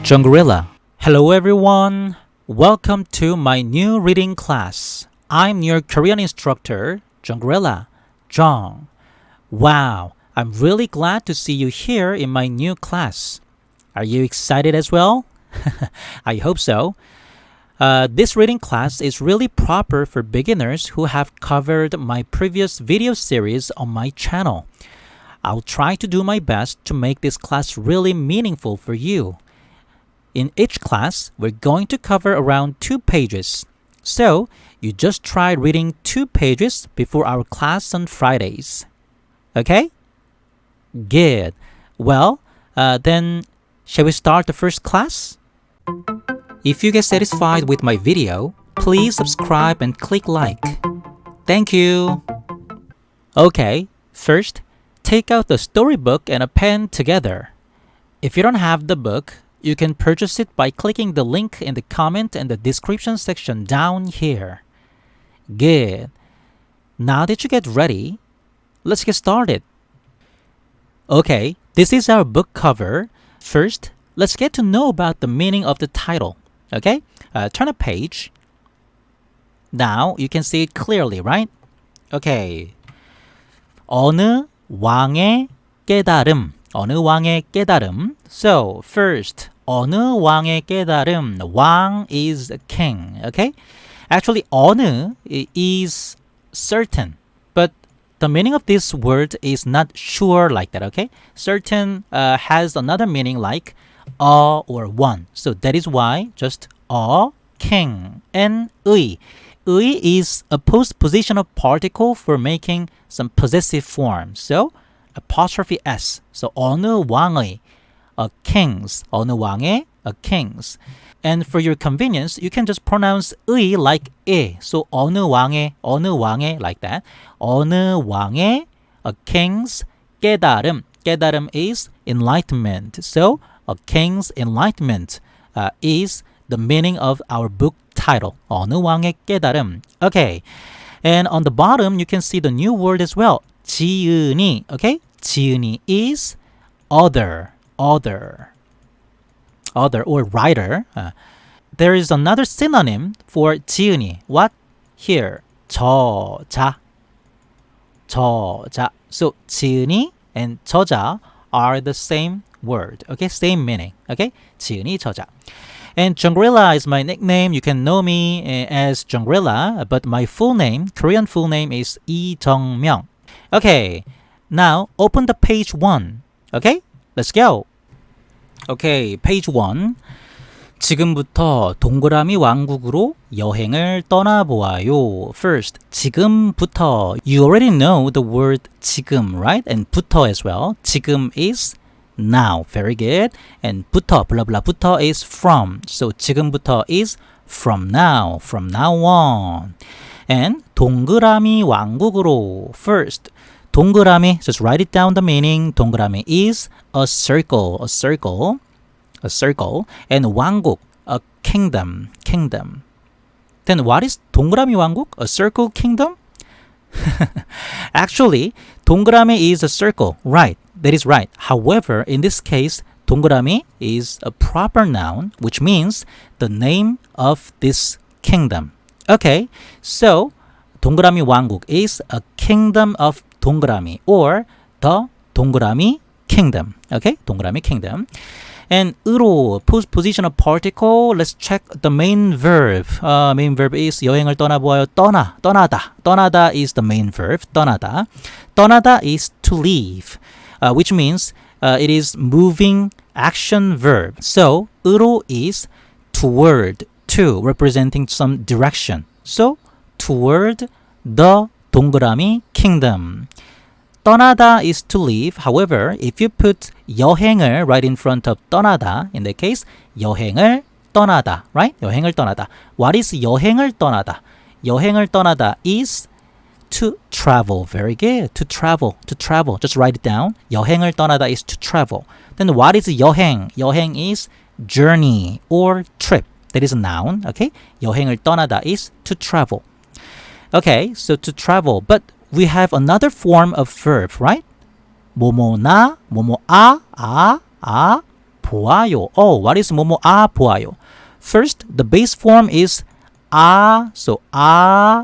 Jeongrila. Hello everyone. Welcome to my new reading class. I'm your Korean instructor, Jeongrila. Jong. Wow, I'm really glad to see you here in my new class. Are you excited as well? I hope so. This reading class is really proper for beginners who have covered my previous video series on my channel. I'll try to do my best to make this class really meaningful for you. In each class, we're going to cover around 2 pages. So, you just try reading 2 pages before our class on Fridays. Okay? Good. Well, then, shall we start the first class? If you get satisfied with my video, please subscribe and click like. Thank you. Okay, first, take out the storybook and a pen together. If you don't have the book, you can purchase it by clicking the link in the comment and the description section down here. Good. Now that you get ready, let's get started. Okay, this is our book cover. First, let's get to know about the meaning of the title. Okay, turn a page. Now you can see it clearly, right? Okay. 어느 왕의 깨달음. 어느 왕의 깨달음. So, first, 어느 왕의 깨달음. 왕 is a king, okay? Actually, 어느 is certain, but the meaning of this word is not sure like that, okay? Certain has another meaning like a or one. So that is why just a, king, and 의. 의 is a postpositional particle for making some possessive form. So apostrophe s. So 어느 왕의, a king's. 어느 왕의, a king's. And for your convenience, you can just pronounce 의 like 에. So 어느 왕의 like that. 어느 왕의, a king's 깨달음. 깨달음 is enlightenment. So a king's enlightenment is the meaning of our book title. 어느 왕의 깨달음. Okay. And on the bottom, you can see the new word as well. 지은이. Okay? 지은이 is other or writer. There is another synonym for 지은이. What? Here. 저자. So 지은이 and 저자 are the same word. Okay? Same meaning. Okay? 지은이 저자. And Jeongrila is my nickname. You can know me as Jeongrila, but my full name, Korean full name is 이정명. Okay. Now, open the page 1. Okay? Let's go. Okay, page 1. 지금부터 동그라미 왕국으로 여행을 떠나보아요. First, 지금부터. You already know the word 지금, right? And 부터 as well. 지금 is now. Very good. And 부터, blah, blah, 부터 is from. So, 지금부터 is from now on. And 동그라미 왕국으로. First, 동그라미, just write it down the meaning. 동그라미 is a circle. And 왕국, a kingdom. Then what is 동그라미 왕국? A circle kingdom? Actually, 동그라미 is a circle. Right, that is right. However, in this case, 동그라미 is a proper noun, which means the name of this kingdom. Okay, so 동그라미 왕국 is a kingdom of 동그라미 or the 동그라미 kingdom. Okay, 동그라미 kingdom. And 으로, postpositional particle. Let's check the main verb. Main verb is 여행을 떠나보아요. 떠나다. 떠나다 is the main verb. 떠나다. 떠나다 is to leave, which means it is moving action verb. So 으로 is toward, to, representing some direction. So toward the 동그라미 kingdom. 떠나다 is to leave. However, if you put 여행을 right in front of 떠나다, in that case, 여행을 떠나다, right? 여행을 떠나다. What is 여행을 떠나다? 여행을 떠나다 is to travel. Very good. To travel. Just write it down. 여행을 떠나다 is to travel. Then what is 여행? 여행 is journey or trip. That is a noun. Okay? 여행을 떠나다 is to travel. Okay, so to travel. But we have another form of verb, right? 뭐뭐나, 뭐뭐아, 보아요. Oh, what is 뭐뭐 보아요? First, the base form is so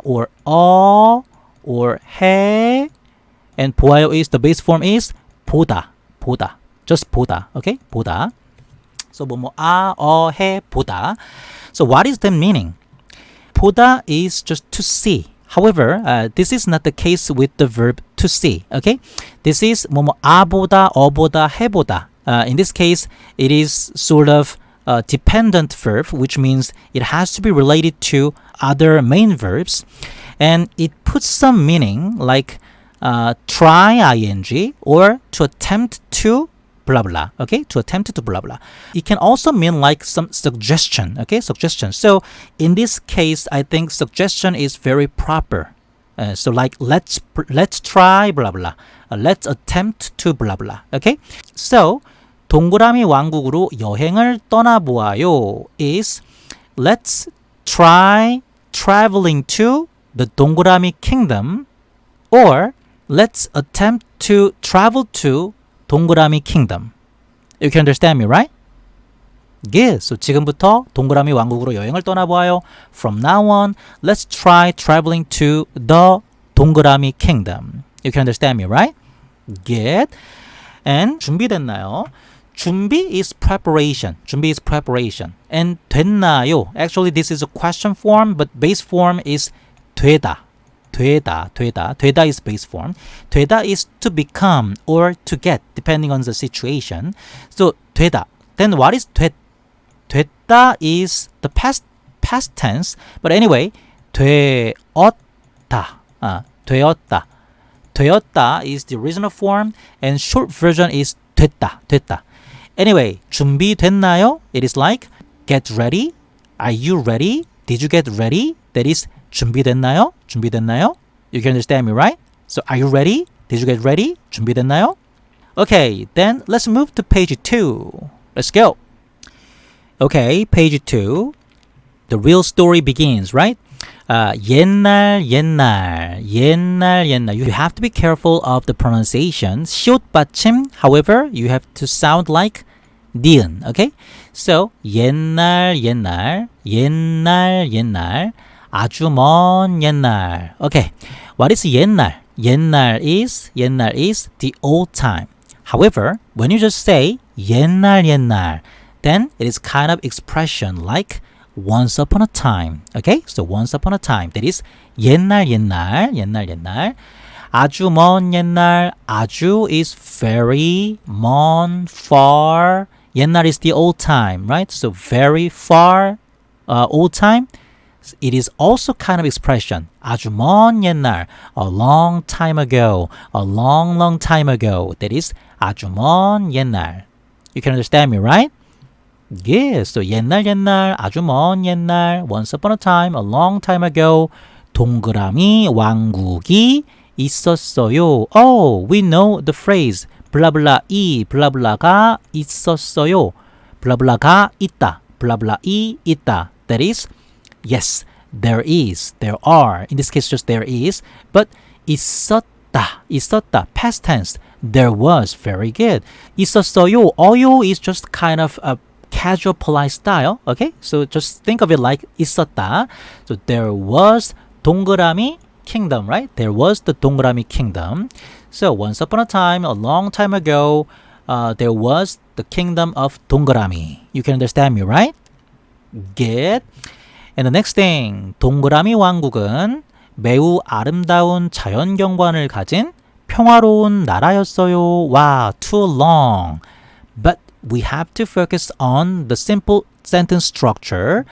or or 해, and 보아요 is the base form is 보다. Just 보다. Okay? 보다. So 뭐뭐 해, 보다. So what is the meaning? 보다 is just to see. However, this is not the case with the verb to see. Okay? This is 뭐뭐 보다, 보다, 해보다. In this case, it is sort of a dependent verb, which means it has to be related to other main verbs, and it puts some meaning like try ing or to attempt to blah blah. Okay, to attempt to blah blah. It can also mean like some suggestion. Okay, suggestion. So in this case, I think suggestion is very proper. So like let's try blah blah. Let's attempt to blah blah. Okay, so 동그라미 왕국으로 여행을 떠나보아요 is let's try traveling to the 동그라미 kingdom, or let's attempt to travel to 동그라미 kingdom. You can understand me, right? Good. So 지금부터 동그라미 왕국으로 여행을 떠나보아요. From now on, let's try traveling to the 동그라미 kingdom. You can understand me, right? Good. And 준비됐나요? 준비 is preparation. 준비 is preparation. And 됐나요? Actually, this is a question form, but base form is 되다. 되다 is base form. 되다 is to become or to get, depending on the situation. So 되다. Then what is 됐다 is the past tense. But anyway, 되었다. 되었다 is the original form, and short version is 됐다. Anyway, 준비됐나요? It is like get ready. Are you ready? Did you get ready? That is 준비됐나요? You can understand me, right? So are you ready? Did you get ready? 준비됐나요? Okay, then let's move to page 2. Let's go. Okay, page 2. The real story begins, right? 옛날. You have to be careful of the pronunciation. 시옷 받침, however, you have to sound like 니은, okay? So 옛날. 아주 먼 옛날. Okay, what is 옛날? 옛날 is the old time. However, when you just say 옛날, then it is kind of expression like once upon a time. Okay, so once upon a time. That is 옛날. 아주 먼 옛날. 아주 is very, 먼, far. 옛날 is the old time, right? So very far, old time. It is also kind of expression. 아주 먼 옛날. A long time ago. A long time ago. That is 아주 먼 옛날. You can understand me, right? Yes, so 옛날, 아주 먼 옛날, once upon a time, a long time ago, 동그라미 왕국이 있었어요. Oh, we know the phrase, 블라블라이, 블라블라가 있었어요. 블라블라가 있다, 블라블라이 있다. That is, yes, there is, there are. In this case, just there is. But 있었다, past tense. There was, very good. 있었어요, 어요 is just kind of a casual, polite style. Okay, so just think of it like 있었다. So there was 동그라미 kingdom, right? There was the 동그라미 kingdom. So once upon a time, a long time ago, there was the kingdom of 동그라미. You can understand me, right? Good. And the next thing, 동그라미 왕국은 매우 아름다운 자연경관을 가진 평화로운 나라였어요. Wow, too long. But we have to focus on the simple sentence structure.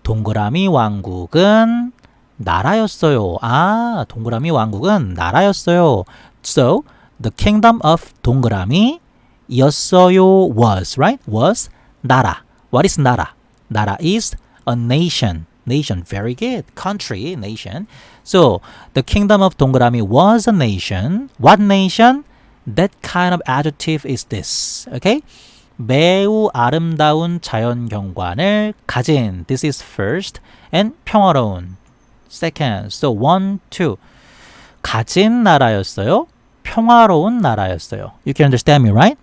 동그라미 왕국은 나라였어요. 동그라미 왕국은 나라였어요. So, the kingdom of 동그라미였어요 was, right? Was 나라. What is 나라? 나라 is a nation. Nation, very good. Country, nation. So, the kingdom of 동그라미 was a nation. What nation? That kind of adjective is this. Okay? 매우 아름다운 자연경관을 가진. This is first. And 평화로운. Second. So 1, 2. 가진 나라였어요. 평화로운 나라였어요. You can understand me, right?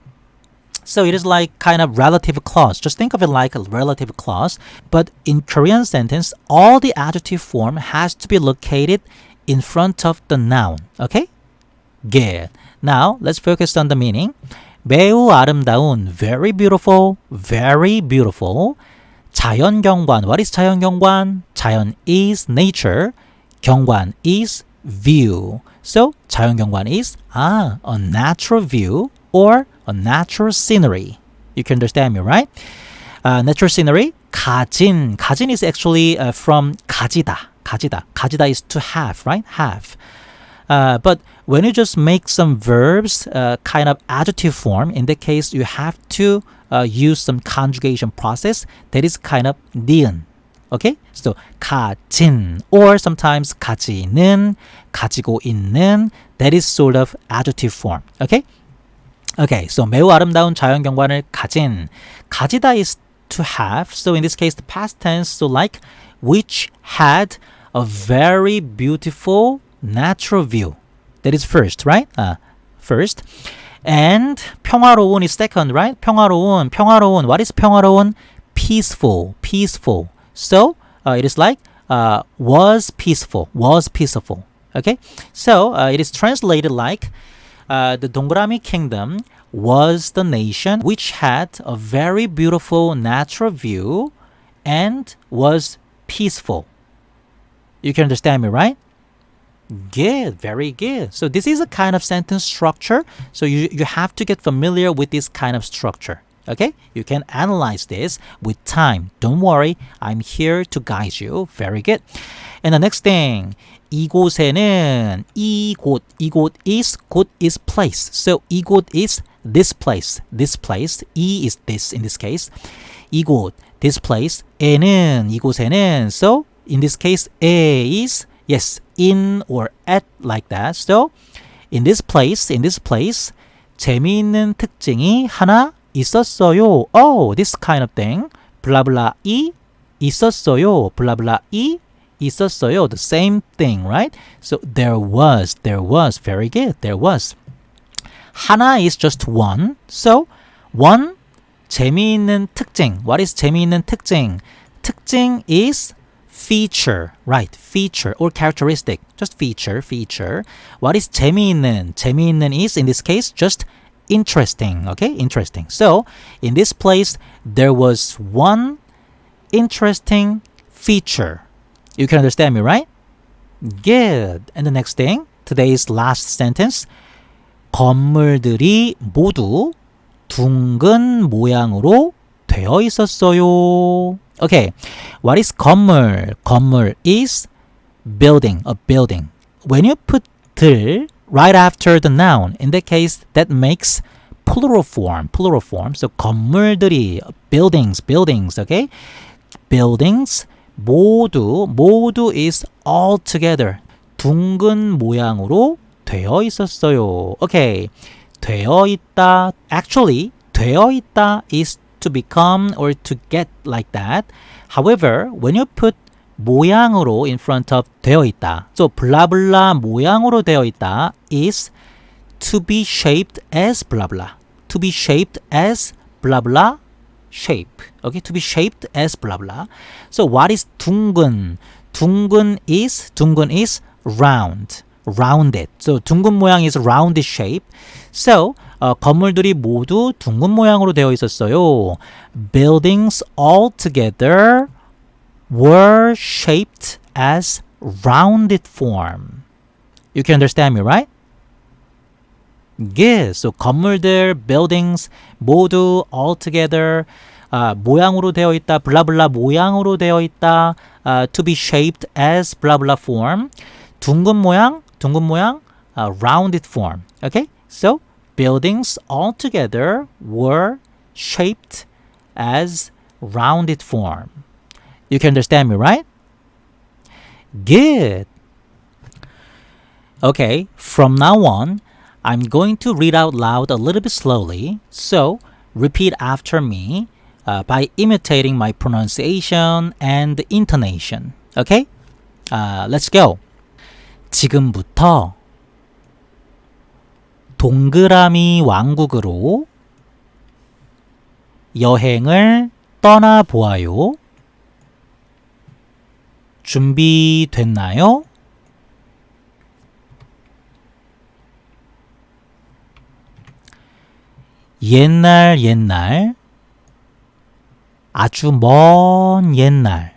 So it is like kind of relative clause. Just think of it like a relative clause. But in Korean sentence, all the adjective form has to be located in front of the noun. Okay? Good. Now, let's focus on the meaning. 매우 아름다운, very beautiful, very beautiful. 자연경관, what is 자연경관? 자연 is nature. 경관 is view. So, 자연경관 is a natural view or a natural scenery. You can understand me, right? Natural scenery, 가진. 가진 is actually from 가지다. 가지다 is to have, right? Have. But when you just make some verbs, kind of adjective form, in that case, you have to use some conjugation process that is kind of 니은. Okay? So, 가진, or sometimes 가지는, 가지고 있는, that is sort of adjective form. Okay? Okay, so 매우 아름다운 자연경관을 가진. 가지다 is to have. So in this case, the past tense, so like, which had a very beautiful natural view. That is first, right? First. And 평화로운 is second, right? 평화로운. What is 평화로운? Peaceful. So it is like was peaceful. Okay? So it is translated like the 동그라미 kingdom was the nation which had a very beautiful natural view and was peaceful. You can understand me, right? Good, very good. So this is a kind of sentence structure. So you have to get familiar with this kind of structure. Okay? You can analyze this with time. Don't worry. I'm here to guide you. Very good. And the next thing. 이곳에는 이곳 is 곳 is place. So 이곳 is this place. 이 is this in this case. 이곳, this place. 에는 이곳에는. So in this case, 에 is yes, in or at like that. So in this place, 재미있는 특징이 하나 있었어요. Oh, this kind of thing. 블라블라이 있었어요. 블라블라이 있었어요. The same thing, right? So there was. Very good. There was. 하나 is just one. So one, 재미있는 특징. What is 재미있는 특징? 특징 is feature, right? Feature or characteristic. Just feature. What is 재미있는? 재미있는 is, in this case, just interesting. Okay? Interesting. So in this place, there was one interesting feature. You can understand me, right? Good. And the next thing, today's last sentence. 건물들이 모두 둥근 모양으로 되어 있었어요. Okay. What is 건물? 건물 is building, a building. When you put 들 right after the noun, in that case, that makes plural form. So 건물들이, buildings, okay? Buildings, 모두 is all together. 둥근 모양으로 되어 있었어요. Okay. 되어 있다. Actually, 되어 있다 is to become or to get like that. However, when you put 모양으로 in front of 되어 있다. So 블라블라 모양으로 되어 있다 is to be shaped as blah blah. To be shaped as blah blah shape. Okay, to be shaped as blah blah. So what is 둥근? 둥근 is round. Rounded. So 둥근 모양 is rounded shape. So 건물들이 모두 둥근 모양으로 되어 있었어요. Buildings all together were shaped as rounded form. You can understand me, right? Good. So 건물들, buildings 모두 all together 모양으로 되어 있다. 블라블라 모양으로 되어 있다. To be shaped as 블라블라 form. 둥근 모양 rounded form. Okay? So buildings all together were shaped as rounded form. You can understand me, right? Good. Okay, from now on, I'm going to read out loud a little bit slowly. So repeat after me by imitating my pronunciation and intonation. Okay? Let's go. 지금부터 동그라미 왕국으로 여행을 떠나보아요. 준비됐나요? 옛날, 아주 먼 옛날,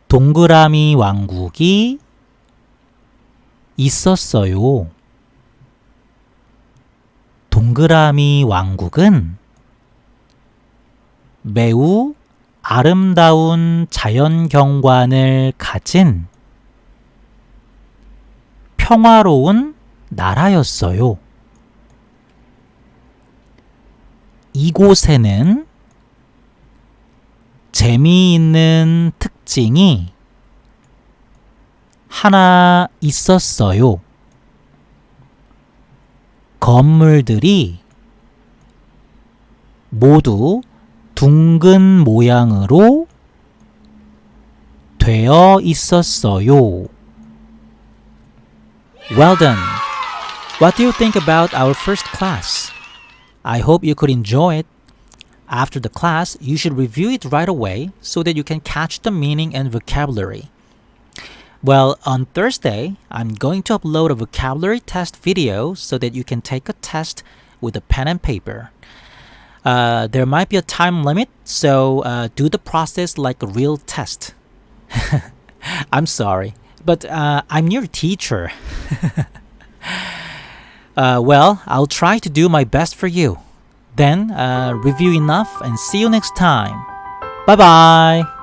동그라미 왕국이 있었어요. 동그라미 왕국은 매우 아름다운 자연경관을 가진 평화로운 나라였어요. 이곳에는 재미있는 특징이 하나 있었어요. 건물들이 모두 둥근 모양으로 되어 있었어요. Well done. What do you think about our first class? I hope you could enjoy it. After the class, you should review it right away so that you can catch the meaning and vocabulary. Well, on Thursday, I'm going to upload a vocabulary test video so that you can take a test with a pen and paper. There might be a time limit, so do the process like a real test. I'm sorry, but I'm your teacher. Well, I'll try to do my best for you. Then, review enough and see you next time. Bye-bye!